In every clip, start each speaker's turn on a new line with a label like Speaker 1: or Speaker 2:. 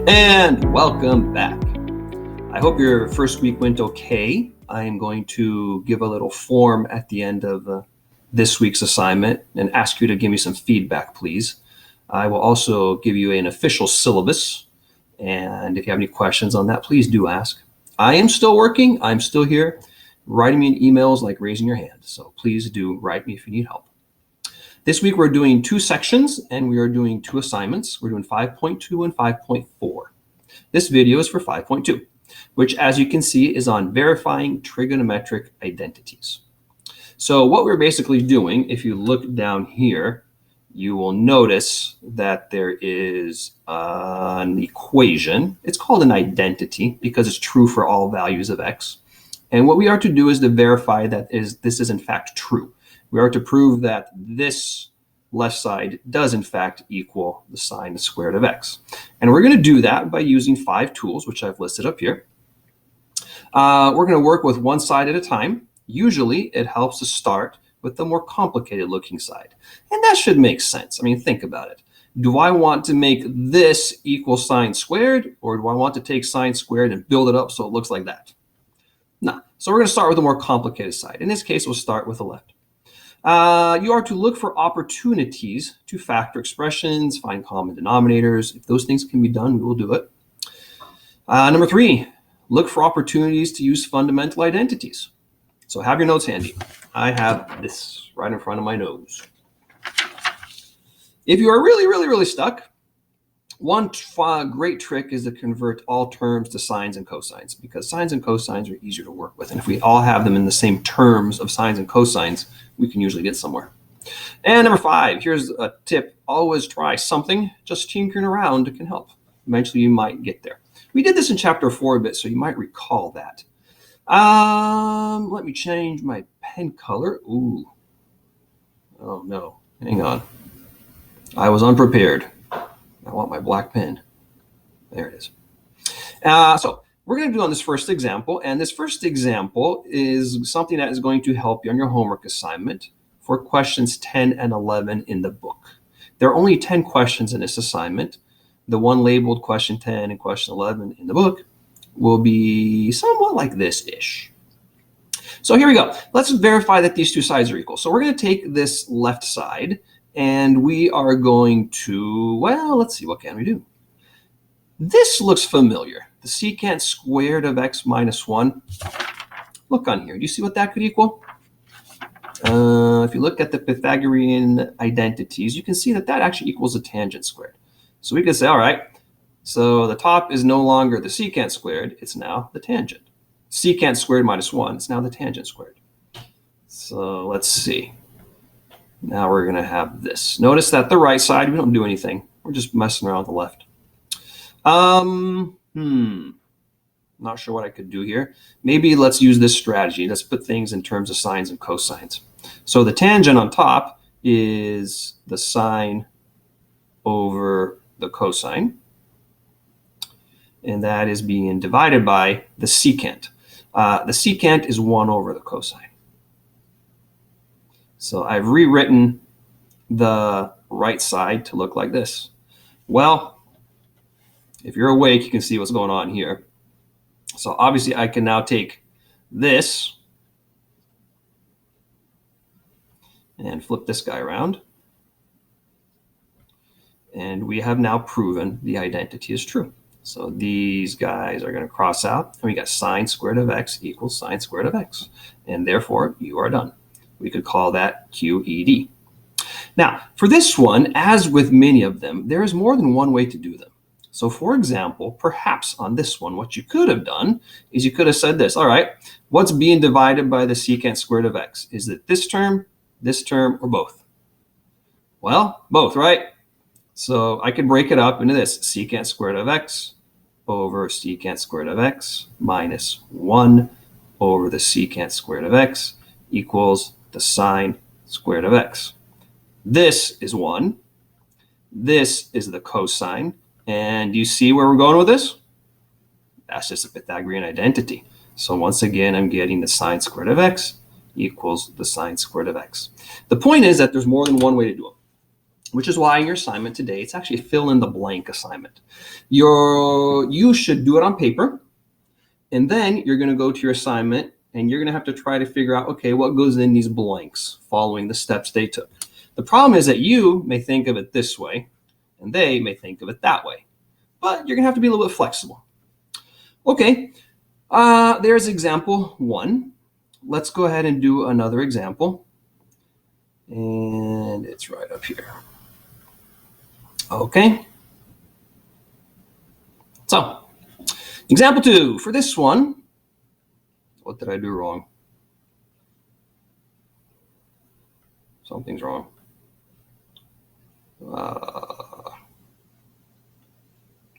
Speaker 1: And welcome back. I hope your first week went okay. I am going to give a little form at the end of this week's assignment and ask you to give me some feedback, please. I will also give you an official syllabus, and if you have any questions on that, please do ask. I am still working. I'm still here. Writing me emails like raising your hand, so please do write me if you need help. This week we're doing 2 sections and we are doing 2 assignments. We're doing 5.2 and 5.4. This video is for 5.2, which as you can see is on verifying trigonometric identities. So what we're basically doing, if you look down here, you will notice that there is an equation. It's called an identity because it's true for all values of x. And what we are to do is to verify that this is in fact true. We are to prove that this left side does in fact equal the sine squared of x. And we're going to do that by using 5 tools, which I've listed up here. We're going to work with one side at a time. Usually it helps to start with the more complicated looking side. And that should make sense. I mean, think about it. Do I want to make this equal sine squared, or do I want to take sine squared and build it up so it looks like that? No. So we're going to start with the more complicated side. In this case, we'll start with the left. You are to look for opportunities to factor expressions, find common denominators. If those things can be done, we will do it. Number 3, look for opportunities to use fundamental identities. So have your notes handy. I have this right in front of my nose. If you are really stuck, one great trick is to convert all terms to sines and cosines, because sines and cosines are easier to work with. And if we all have them in the same terms of sines and cosines, we can usually get somewhere. And number 5, here's a tip. Always try something. Just tinkering around can help. Eventually you might get there. We did this in chapter 4 a bit, so you might recall that. Let me change my pen color. Ooh. Oh no, hang on. I was unprepared. I want my black pen. There it is. So we're going to do on this first example, and this first example is something that is going to help you on your homework assignment for questions 10 and 11 in the book. There are only 10 questions in this assignment. The one labeled question 10 and question 11 in the book will be somewhat like this-ish. So here we go. Let's verify that these 2 sides are equal. So we're going to take this left side, and we are going to, well, let's see, what can we do? This looks familiar. The secant squared of x minus 1. Look on here. Do you see what that could equal? If you look at the Pythagorean identities, you can see that that actually equals the tangent squared. So we could say, all right, so the top is no longer the secant squared. It's now the tangent. Secant squared minus 1. It's now the tangent squared. So let's see. Now we're going to have this. Notice that the right side, we don't do anything. We're just messing around with the left. Not sure what I could do here. Maybe let's use this strategy. Let's put things in terms of sines and cosines. So the tangent on top is the sine over the cosine. And that is being divided by the secant. The secant is 1 over the cosine. So I've rewritten the right side to look like this. Well, if you're awake, you can see what's going on here. So obviously I can now take this and flip this guy around. And we have now proven the identity is true. So these guys are going to cross out, and we got sine squared of x equals sine squared of x. And therefore, you are done. We could call that QED. Now, for this one, as with many of them, there is more than one way to do them. So for example, perhaps on this one, what you could have done is you could have said this. All right, what's being divided by the secant squared of x? Is it this term, or both? Well, both, right? So I could break it up into this. Secant squared of x over secant squared of x minus 1 over the secant squared of x equals the sine squared of x. This is 1. This is the cosine. And do you see where we're going with this? That's just a Pythagorean identity. So once again, I'm getting the sine squared of x equals the sine squared of x. The point is that there's more than one way to do it. which is why in your assignment today, it's actually a fill in the blank assignment. You should do it on paper, and then you're going to go to your assignment and you're going to have to try to figure out, okay, what goes in these blanks following the steps they took. The problem is that you may think of it this way and they may think of it that way, but you're going to have to be a little bit flexible. Okay, there's example 1. Let's go ahead and do another example. And it's right up here. Okay. So, example 2. For this one, what did I do wrong? Something's wrong.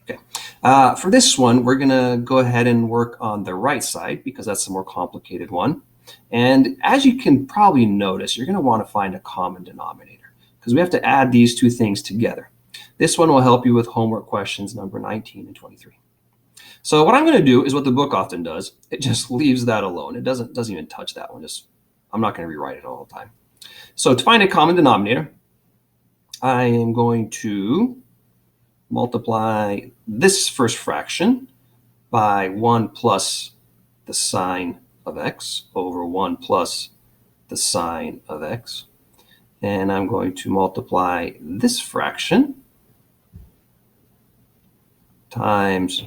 Speaker 1: Okay. For this one, we're going to go ahead and work on the right side because that's the more complicated one. And as you can probably notice, you're going to want to find a common denominator because we have to add these two things together. This one will help you with homework questions number 19 and 23. So what I'm going to do is what the book often does. It just leaves that alone. It doesn't even touch that one. I'm not going to rewrite it all the time. So to find a common denominator, I am going to multiply this first fraction by 1 plus the sine of x over 1 plus the sine of x. And I'm going to multiply this fraction times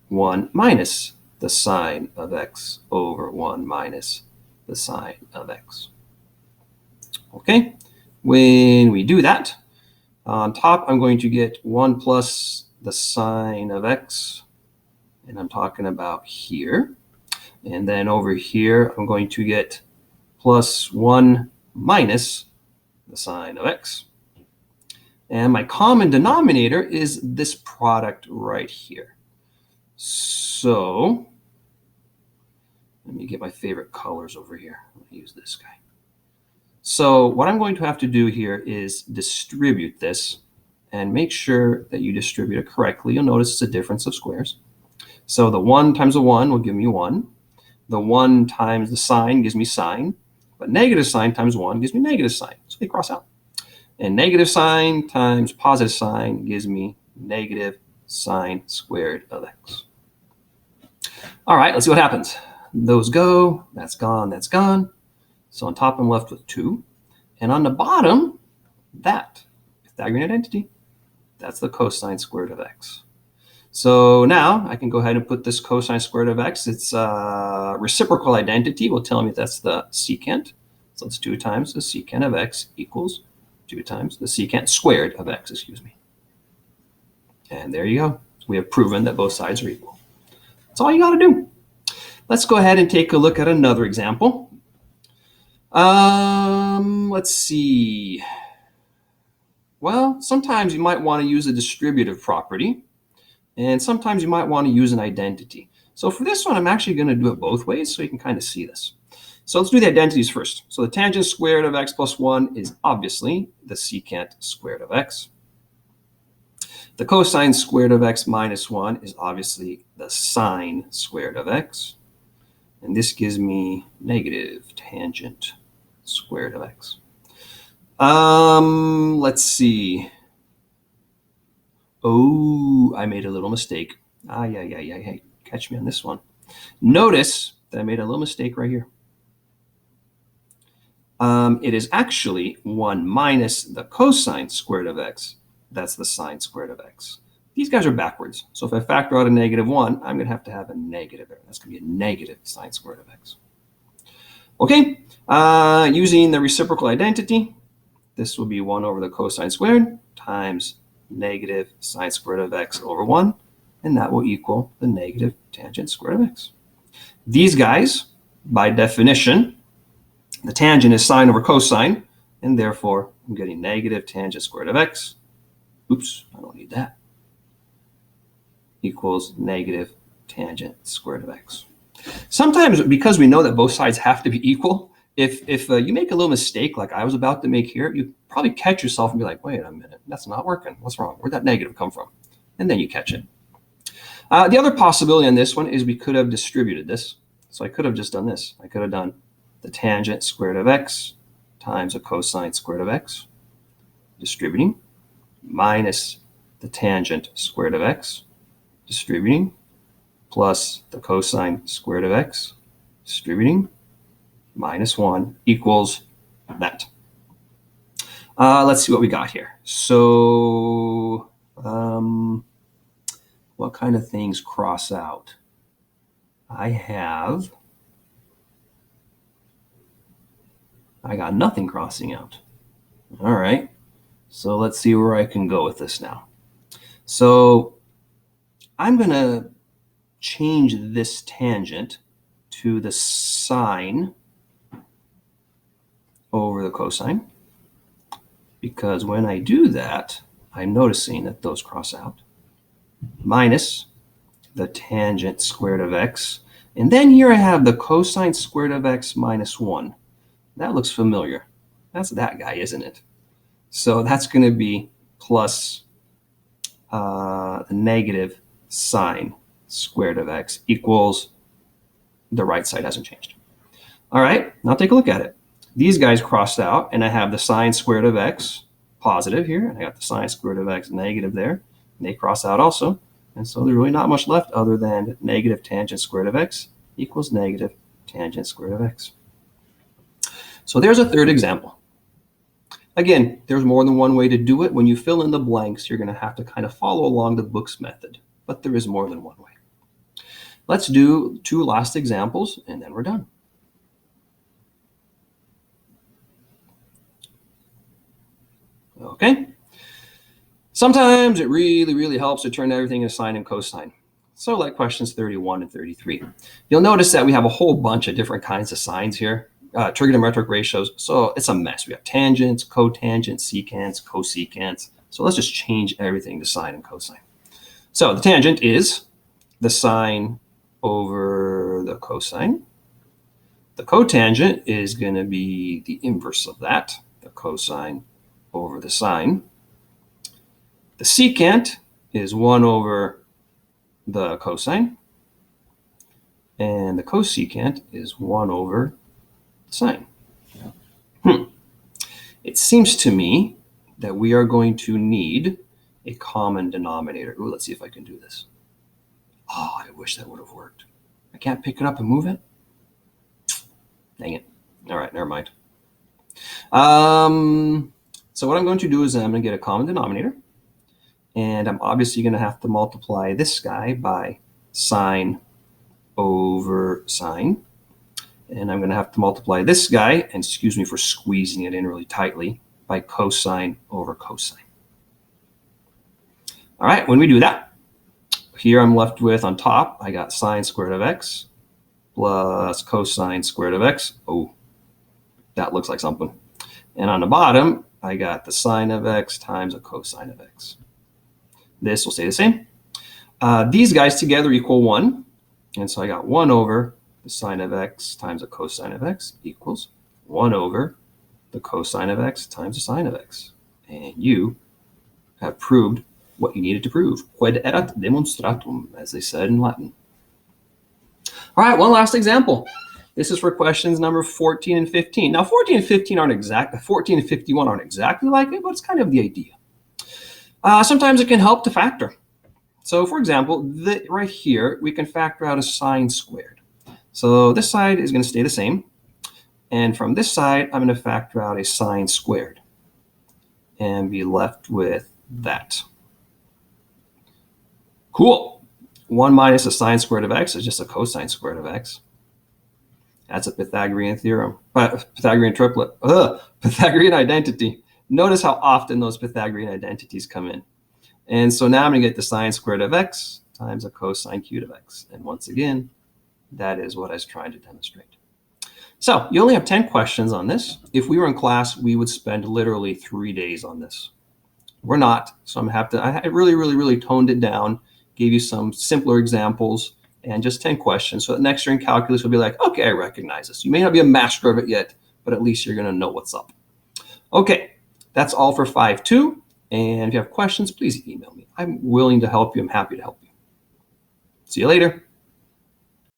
Speaker 1: 1 minus the sine of x over 1 minus the sine of x. Okay, when we do that, on top I'm going to get 1 plus the sine of x, and I'm talking about here. And then over here, I'm going to get plus 1 minus the sine of x. And my common denominator is this product right here. So let me get my favorite colors over here. I'm going to use this guy. So what I'm going to have to do here is distribute this and make sure that you distribute it correctly. You'll notice it's a difference of squares. So the 1 times the 1 will give me 1. The 1 times the sine gives me sine, but negative sine times 1 gives me negative sine. So they cross out. And negative sine times positive sine gives me negative sine squared of x. All right, let's see what happens. Those go, that's gone, that's gone. So on top I'm left with 2. And on the bottom, that Pythagorean identity, that's the cosine squared of x. So now I can go ahead and put this cosine squared of x. It's a reciprocal identity. Will tell me that's the secant. So it's 2 times the secant of x equals 2 times the secant squared of x, excuse me. And there you go. We have proven that both sides are equal. That's all you got to do. Let's go ahead and take a look at another example. Let's see. Well, sometimes you might want to use a distributive property. And sometimes you might want to use an identity. So for this one, I'm actually going to do it both ways so you can kind of see this. So let's do the identities first. So the tangent squared of x plus 1 is obviously the secant squared of x. The cosine squared of x minus 1 is obviously the sine squared of x. And this gives me negative tangent squared of x. Let's see. Oh, I made a little mistake. Hey, catch me on this one. Notice that I made a little mistake right here. It is actually 1 minus the cosine squared of x. That's the sine squared of x. These guys are backwards. So if I factor out a negative 1, I'm going to have a negative there. That's going to be a negative sine squared of x. Okay, using the reciprocal identity, this will be 1 over the cosine squared times negative sine squared of x over 1, and that will equal the negative tangent squared of x. These guys, by definition, the tangent is sine over cosine, and therefore I'm getting negative tangent squared of x. Oops, I don't need that. Equals negative tangent squared of x. Sometimes, because we know that both sides have to be equal, if you make a little mistake like I was about to make here, you probably catch yourself and be like, wait a minute, that's not working. What's wrong? Where'd that negative come from? And then you catch it. The other possibility on this one is we could have distributed this. So I could have just done this. I could have done the tangent squared of x times a cosine squared of x. distributing, minus the tangent squared of x, distributing, plus the cosine squared of x, distributing, minus 1 equals that. Let's see what we got here. So what kind of things cross out? I got nothing crossing out. All right. So let's see where I can go with this now. So I'm going to change this tangent to the sine over the cosine, because when I do that, I'm noticing that those cross out, minus the tangent squared of x. And then here I have the cosine squared of x minus 1. That looks familiar. That's that guy, isn't it? So that's going to be plus the negative sine squared of x equals, the right side hasn't changed. All right, now take a look at it. These guys crossed out, and I have the sine squared of x positive here, and I got the sine squared of x negative there. And they cross out also. And so there's really not much left other than negative tangent squared of x equals negative tangent squared of x. So there's a third example. Again, there's more than one way to do it. When you fill in the blanks, you're going to have to kind of follow along the book's method, but there is more than one way. Let's do 2 last examples, and then we're done. Okay. Sometimes it really helps to turn everything into sine and cosine. So like questions 31 and 33. You'll notice that we have a whole bunch of different kinds of sines here. Trigonometric ratios. So it's a mess. We have tangents, cotangents, secants, cosecants. So let's just change everything to sine and cosine. So the tangent is the sine over the cosine. The cotangent is going to be the inverse of that, the cosine over the sine. The secant is 1 over the cosine, and the cosecant is 1 over the sine. It seems to me that we are going to need a common denominator. Ooh, let's see if I can do this. Oh, I wish that would have worked. I can't pick it up and move it. Dang it. All right, never mind. So what I'm going to do is I'm going to get a common denominator. And I'm obviously going to have to multiply this guy by sine over sine. And I'm going to have to multiply this guy, and excuse me for squeezing it in really tightly, by cosine over cosine. All right, when we do that, here I'm left with, on top, I got sine squared of x plus cosine squared of x. Oh, that looks like something. And on the bottom, I got the sine of x times a cosine of x. This will stay the same. These guys together equal 1. And so I got 1 over the sine of x times a cosine of x equals 1 over the cosine of x times the sine of x. And you have proved what you needed to prove. Quod erat demonstratum, as they said in Latin. All right, one last example. This is for questions number 14 and 15. Now, 14 and 15 aren't exact. 14 and 51 aren't exactly like it, but it's kind of the idea. Sometimes it can help to factor. So, for example, right here, we can factor out a sine squared. So this side is going to stay the same. And from this side, I'm going to factor out a sine squared and be left with that. Cool. 1 minus a sine squared of x is just a cosine squared of x. That's a Pythagorean theorem. Pythagorean triplet. Pythagorean identity. Notice how often those Pythagorean identities come in. And so now I'm going to get the sine squared of x times a cosine cubed of x. And once again, that is what I was trying to demonstrate. So you only have 10 questions on this. If we were in class, we would spend literally 3 days on this. We're not, so I really toned it down, gave you some simpler examples, and just 10 questions. So that next year in calculus, will be like, okay, I recognize this. You may not be a master of it yet, but at least you're going to know what's up. Okay, that's all for 5.2. And if you have questions, please email me. I'm willing to help you. I'm happy to help you. See you later.